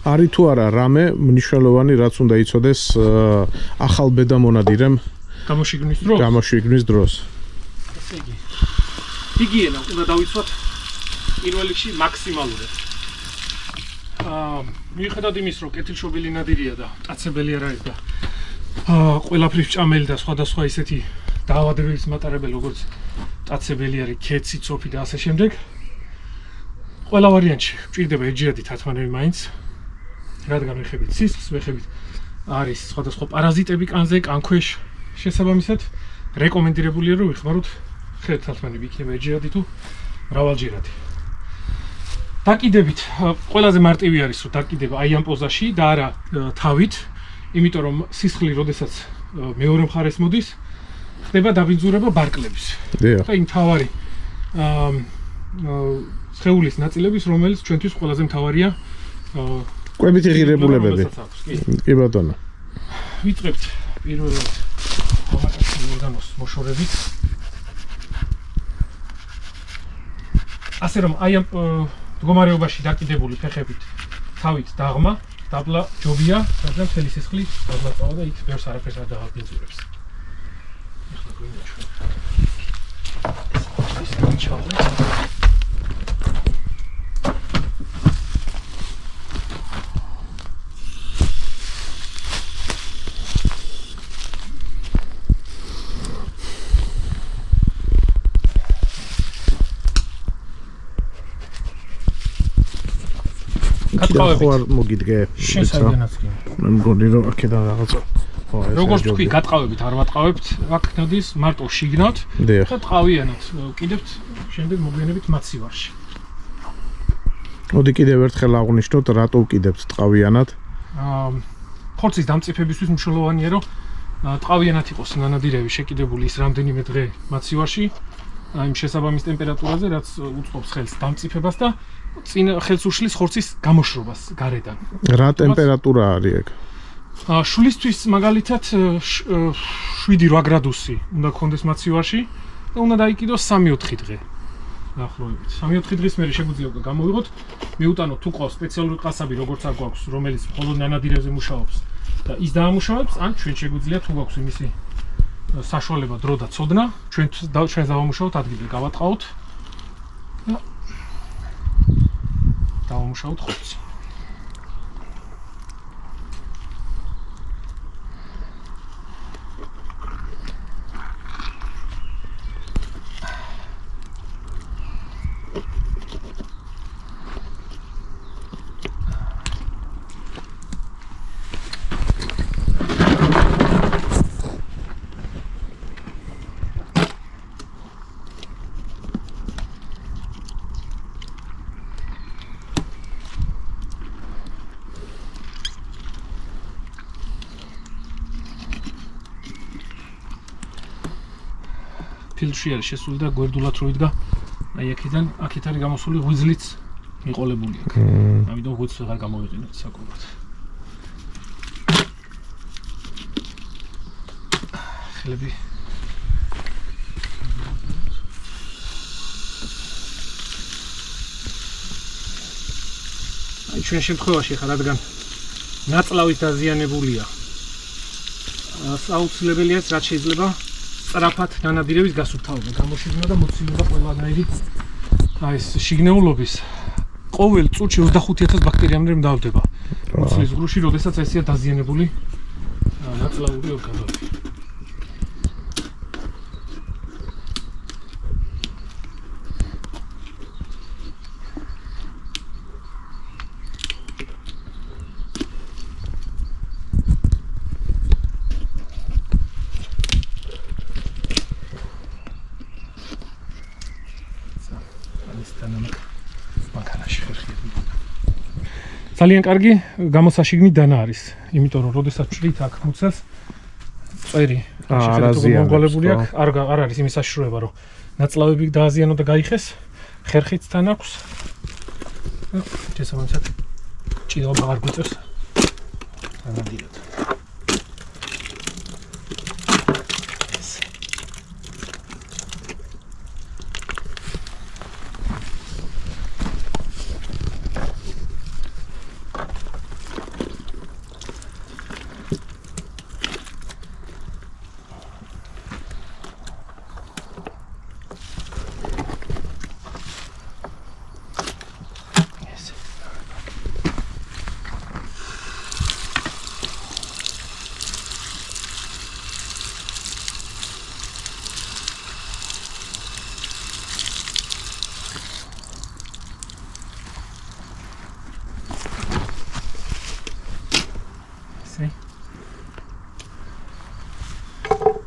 არის თუ არა რამე მნიშვნელოვანი რაც უნდა იცოდეს ახალ ბედა მონადირემ გამოშიგნის დროს. ესე იგი ჰიგიენა უნდა დავიცვათ პირველ რიგში მაქსიმალურად. მიუხედავად იმის, რომ კეთილშობილი ნადირია და მტაცებელი არ არის და ყველაფრის ჭამელი და სხვადასხვა ისეთი დაავადებების მატარებელი როგორც მტაცებელი არის, ქეცი, ცოფი და ასე შემდეგ. ყველა ვარიანტში გვჭირდება ეჯერადი თათმანები მაინც. რადგან ვეხებით სისხლს, ვეხებით არის სხვადასხვა პარაზიტები კანზე, კანქვეშ. შესაბამისად, რეკომენდირებულია რომ ვიხმაროთ ხედ თათმანები, იქნება ეჯერადი თუ მრავალჯერადი. დაკიდებით ყველაზე მარტივი არის რომ დაკიდება აი ამ პოზაში და არა თავით, იმიტომ რომ სისხლი როდესაც მეორე მხარეს მოდის, ხდება დაბინძურება ბარკლების. და იმ თავარი სხეულის ნაწილების, რომელიც ჩვენთვის ყველაზე მთავარია კვებითი ღირებულებები. კი ბატონო. ვიწყებთ პირველად მომატებული ორგანოს მოშორებით. ასე რომ აი ამ მდგომარეობაში დაკიდებული ფეხებით თავით დაღმა, დაბლა ჯობია, რადგან მთელი სისხლი დაბლაწავა და იქ ბევრს არაფერს არ დააბინძურებს. ეხლა გვინდა ეს ჩავდეთ. ხო არ მოგიდგე. შესაძლოა კი. მე მგონი რომ აქედან რაღაცა. როგორც თქვი, გატყავებით, არ ვატყავებთ, აქ ნადის მარტო შიგნოთ და ტყავიანად კიდევთ, შემდეგ მოგვიანებით მაცივარში. მოდი კიდევ ერთხელ აღვნიშნოთ, რატო ვკიდებთ ტყავიანად? ხორცის დამწიფებისთვის მნიშვნელოვანია, რომ ტყავიანად იყოს ნანადირები შეკიდებული ის რამდენიმე დღე მაცივარში, იმ შესაბამის ტემპერატურაზე, რაც უწყობს ხელს დამწიფებას და წინ ხელს უშლის ხორცის გამოშრობას გარედან. რა ტემპერატურა არის ეგ? შულისთვის მაგალითად 7-8 გრადუსი უნდა გქონდეს მაცივარში და უნდა დაიკიდოს 3-4 დღე. დაახლოებით. 3-4 დღის მერე შეგვიძლია გამოვიღოთ, მიუტანოთ თუ ყავს სპეციალური ყასაბი, როგორც არ გვაქვს, რომელიც მხოლოდ ნანადირებზე მუშაობს და ის დაამუშავებს, ან ჩვენ შეგვიძლია თუ გვაქვს იმისი საშუალება დრო და ცოდნა, ჩვენ დავამუშავოთ ადგილზე, გავატყავთ და დავამუშავოთ ხორცი. ფილტრი არის შესული და გვერდულად რო იდგა, აი აქედან აქეთ არის გამოსული ღვიძლიც მიყოლებული აქ. ამიტომ ღვიძლს ვეღარ გამოვიყენებთ საკუთრად. ხელები აი ჩვენ შემთხვევაში ხარ, რადგან ნაწლავით დაზიანებულია. აუცილებელია რაც შეიძლება სწრაფად ნანადირების გასუფთავება, გამოშიგნა და მოცილება ყველანაირი ეს შიგნეულობის ყოველ წუთში 25,000 ბაქტერიამდე მდავდება. მოცლის გრუში, როდესაც ესეა დაზიანებული ნაწლავური ორგანოები. ძალიან კარგი გამოსაშიგნი დანა არის, იმიტომ რომ როდესაც ვჭრით აქ მუცელს, წვერი შემოგვალებული აქვს, არ არის იმის საშიშროება, რომ ნაწლავები დააზიანო და გაიხეს, ხერხიც თან აქვს. შესაბამისად, ჭიდაობა აღარ გვიწევს ნანადირად.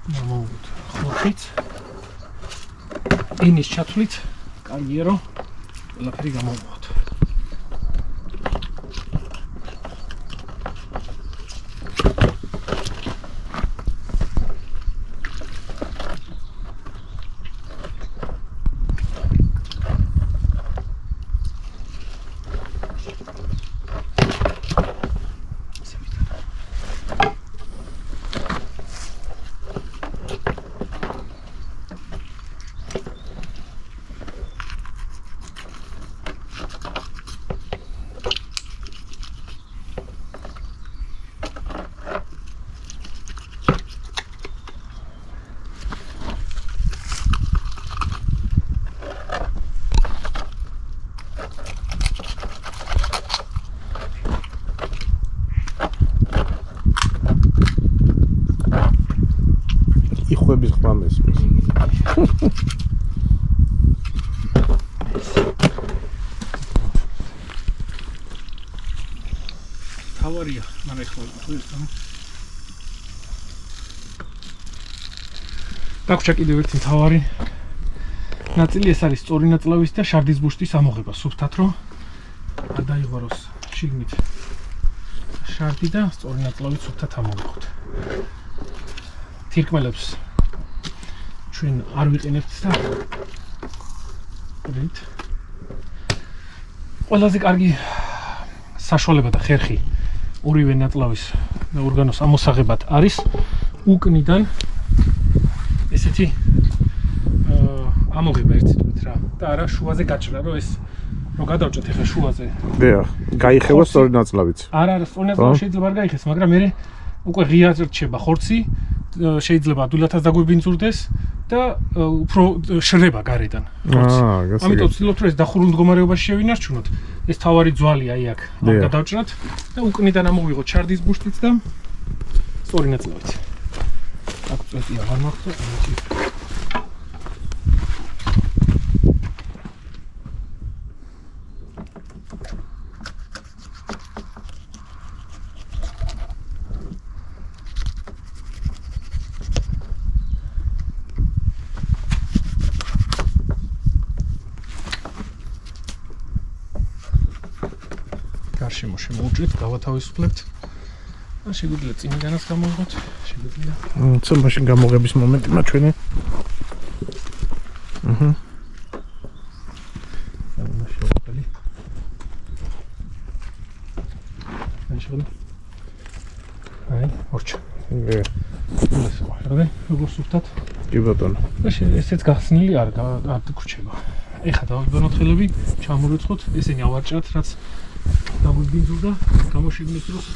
მოვუვით ხორხით. ენის ჩათვლით, კარგია რომ ყველაფერი გამოვუვოთ. იხუების ხმამეს. თავარია, მაგრამ ეხლა თუ ის დაგვჭა კიდევ ერთი თავარი ნაწილი, ეს არის სწორი ნაწლავის და შარდის ბუშტის ამოღება სუფთად, რომ არ დაიღაროს შიგნით შარდი და სწორი ნაწლავი სუფთად ამოვიღოთ. თირკმელებს ჩვენ არ ვიყენებთ და რით ყველაზე კარგი საშუალება და ხერხი ორივე ნაწლავის და ორგანოს ამოსაღებად არის უკნიდან ესეთი ამოღება ერთი თვით რა და არა შუაზე გაჭრა, რომ ეს რომ გადავჭრათ ახლა შუაზე. დიახ, გაიხევა სწორი ნაწლავიც. არა, სწორი ნაწლავი შეიძლება არ გაიხეს, მაგრამ მე უკვე ღია რჩება ხორცი, შეიძლება ადვილადაც დაგვებინძურდეს და უფრო შრება გარედან ხორცი. ამიტომ ვცდილობთ რომ ეს დახურულ მდგომარეობაში შევინარჩუნოთ. ეს თავარი ძვალი აი აქ გადავჭრათ და უკნიდან ამოვიღოთ შარდის ბუშტიც და სწორი ნაწლავიც. აქ წვეტი აღარ მაქვს, ამიტომ გარშემო შემოვჭრით, გავათავისუფლებთ. და შეგვიძლია წინიდანაც გამოვიღოთ, შეგვიძლია. ცა მაშინ გამოღების მომენტი მაჩვენე. აი, ორჩა. ეს ვარ, როგორ სუფთად? კი ბატონო. და ესეც გახსნილი არ გრჩება. ეხლა დავაბანოთ ხელები, ჩამორიცხოთ, ესენი ავარჭრათ, რაც დაგვიბინძურდა, გამოშიგნის დროს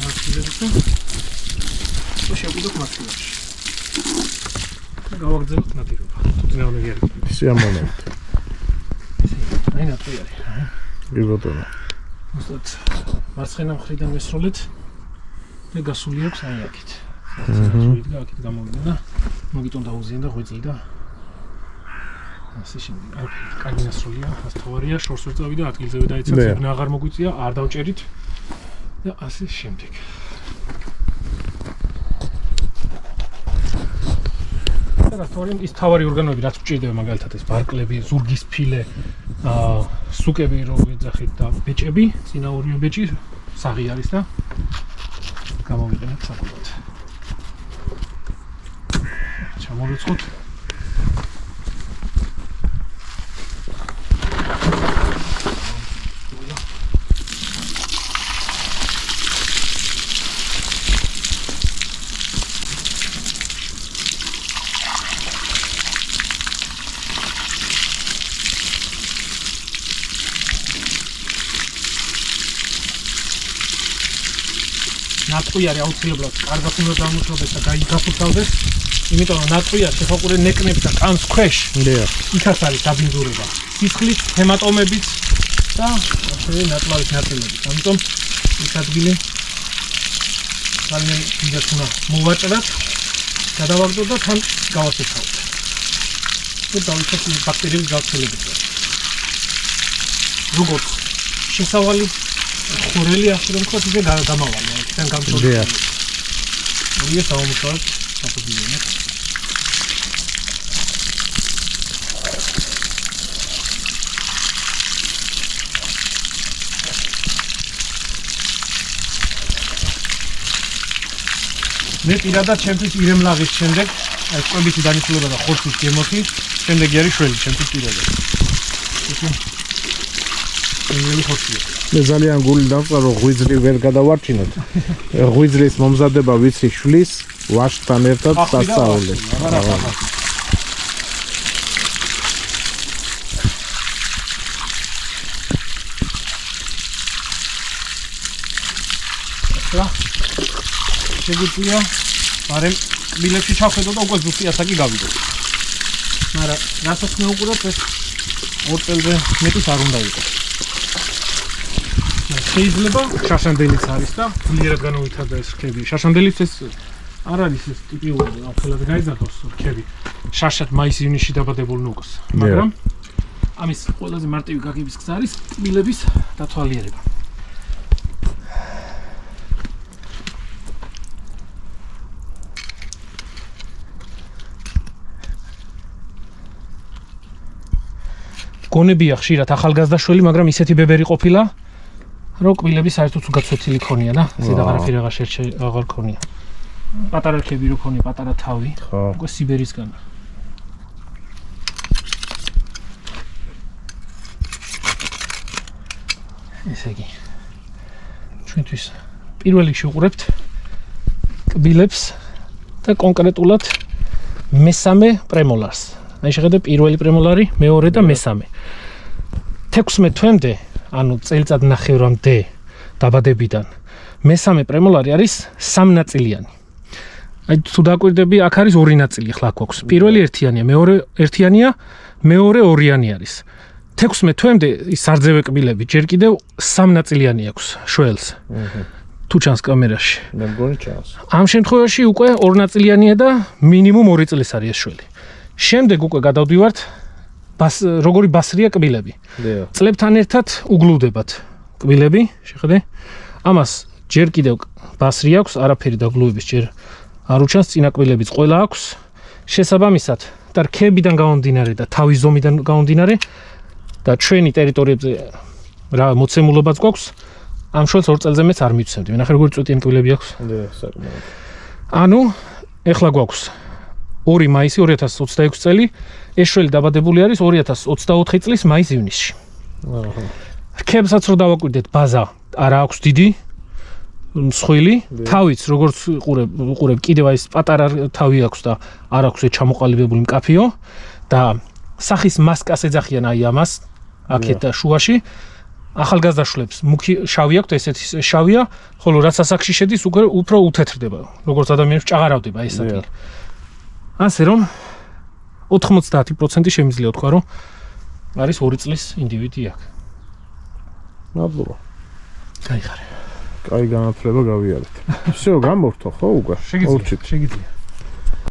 აღწევთ და შეგვიძლია მასწავლებში. და გავაგრძელებთ ნადირობა. თვითნაირად გიარი. სიამოვნებით. აი ნატყვი არის. კი ბატონო. უბრალოდ მარცხენა მხრიდან მესროლეთ და გასული აქვს აი აქეთ. და აქეთ გამოვიდა და მოგიტონ დაუზიან და ღვიძლი და ასე შემდეგ. აი კარგი ნასროლია, ასთავარია, შორს ვერ წავიდა, ადგილზევე დაეცა, ციგნა აღარ მოგვიწია, არ დავჭერით და ასე შემდეგ. და ასთავარია ის თავარი ორგანოები, რაც გვჭირდება, მაგალითად ეს ბარკლები, ზურგის ფილე, სუკები რო ვიძახით და ბეჭები, წინა ორივე ბეჭი საღი არის და გამოვიყენებთ საკუთრად. ჩამოვიწყოთ. ნატყვი არის აუცილებლად კარგად უნდა დამუშავდეს და გაიგაფუთავდეს, იმიტომ რომ ნატყვი არის შეხოყური ნეკნებს და კანს ქვეშ. იქაც არის დაბინძურება. სისხლით, ჰემატომებით და ასევე ნაწლავის ნაწილებით. ამიტომ ეს ადგილი ძალიან დიდად უნდა მოვაჭრათ, გადავაგდოთ და თან გავასწავლოთ. და დავიწყოთ ბაქტერიების გავრცელებას. როგორც შესავალი ხურელი ასე რომ ვთქვათ, ისე გამავალ. თან გამწოდებული. ეს ამოწევთ საფუძვლიანად. მე პირადად ჩემთვის ირემლაღის შემდეგ ეს კვებითი დანიშნულება და ხორცის გემოთი შემდეგი არის შველი ჩემთვის პირადად. ეს ხორცია. მე ძალიან გული დავწყა რომ ღვიძლი ვერ გადავარჩინოთ. ღვიძლის მომზადება ვიცი შვლის ვაშთან ერთად სასწაული. შეგვიძლია მაგრამ კბილებში ჩავხედო და უკვე ზუსტი ასაკი გავიგო. მაგრამ რასაც მე უყურებ ეს 2 წელზე მეტის არ უნდა იყოს. შეიძლება შაშანდელიც არის და ძლიერად განავითარდა ეს რქები. შაშანდელიც ეს არ არის ეს ტიპიური, ახლა გაიზარდოს რქები. შაშად მაის-ივნისში დაბადებულ ნუკს. მაგრამ ამის ყველაზე მარტივი გაგების გზა არის კბილების დათვალიერება. გონებია ხშირად ახალგაზრდა შველი, მაგრამ ისეთი ბებერი ყოფილა, რომ კბილები საერთოდ უგაცვეთილი ქონია და ზედა არაფერი აღარ ქონია. პატარა რქები რო ქონია, პატარა თავი, უკვე სიბერისგან. ესე იგი. ჩვენთვის პირველ რიგში ვუყურებთ კბილებს და კონკრეტულად მესამე პრემოლარს. აი შეხედე პირველი პრემოლარი, მეორე და მესამე. 16 თვემდე, ანუ წელიწად ნახევრამდე დაბადებიდან მესამე პრემოლარი არის სამნაწილიანი. აი თუ დაკვირდები, აქ არის ორი ნაწილი ხლა გვაქვს. პირველი ერთიანია, მეორე ერთიანია, მეორე ორიანი არის. 16 თვემდე ის სარძევე კბილები ჯერ კიდევ სამნაწილიანი აქვს შველს. თუ ჩანს კამერაში. მე მგონი ჩანს. ამ შემთხვევაში უკვე ორნაწილიანია და მინიმუმ 2 წლის არის ეს შველი. შემდეგ უკვე გადავდივართ როგორი ბასრია კბილები. წლებთან ერთად უგლუდებათ კბილები, შეხედე? ამას ჯერ კიდევ ბასრი აქვს, არაფერი დაგლუების ჯერ არ უჩანს, წინა კბილებიც ყველა აქვს. შესაბამისად, და რქებიდან გამომდინარე და თავის ზომიდან გამომდინარე და ჩვენი ტერიტორიებზე რა მოცემულობაც გვაქვს, ამ შველს 2 წელზე მეც არ მივცემდი. ნახე როგორი წვეტიანი კბილები აქვს. საკმაოდ. ანუ ეხლა გვაქვს 2 მაისი 2026 წელი, ეს შველი დაბადებული არის 2024 წლის მაის-ივნისში. რქებსაც რო დავაკვირდეთ, ბაზა არა აქვს დიდი, მსხვილი, თავიც როგორც უყურებ, კიდევ ის პატარა თავი აქვს და არ აქვს ეს ჩამოყალიბებული მკაფიო და სახის მასკას ეძახიან აი ამას, აქეთ და შუაში. ახალგაზრდა შვლებს მუქი შავი აქვს, ესეთი შავია, ხოლო რაც ასაკში შედის, უფრო უთეთრდება, როგორც ადამიანს ჭაღარავდება ეს ადგილი. ასე რომ 90% შემიძლია თქვა, რომ არის 2 წლის ინდივიდი აქ. ნაბლოა. გაიხარე. კაი განათლება გავიარეთ. всё, გამორთო ხო უკვე? შეგიძლია.